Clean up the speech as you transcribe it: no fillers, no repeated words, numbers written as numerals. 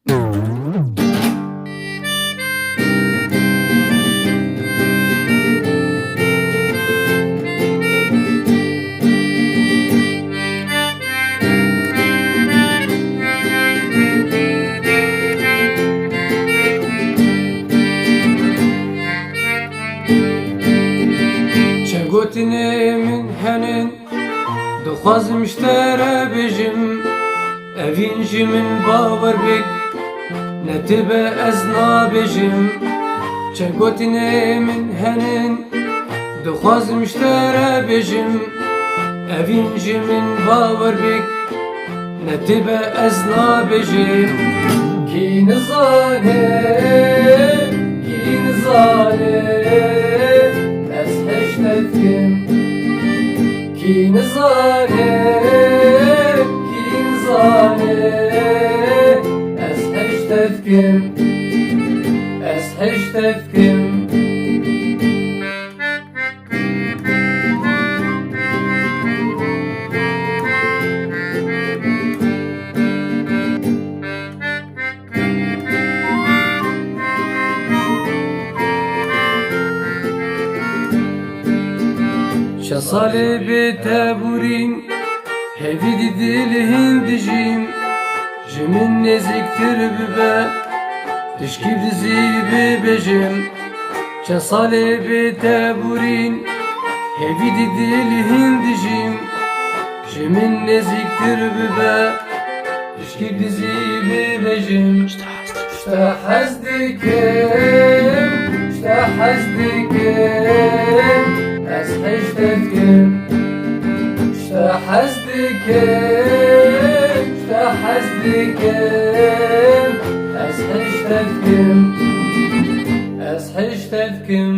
Çegotine min henin dixwazim ji te re bêjim evîn jî min bawer bik netibe ez nabêjim. Çegotine min henin dixwazim ji te re bêjim evîn jî min bawer bik netibe ez nabêjim. Kî nizane ez heştevkim. Kî nizane ez heştevkim. Ez heştevkim. Şe salê bê te bûrîn hevî dî dilên dijîn ji min nêzîktir bibe tişkî dizî bibêjim. Şe salê bê te bûrîn hevî dî dilên dijîn ji min nêzîktir bibe tişkî dizî bibêjim. İşte hez dikim, işte hez dikim, ez heştevkim. İşte hez dikim, işte hez dikim, ez heştevkim. Ez heştevkim.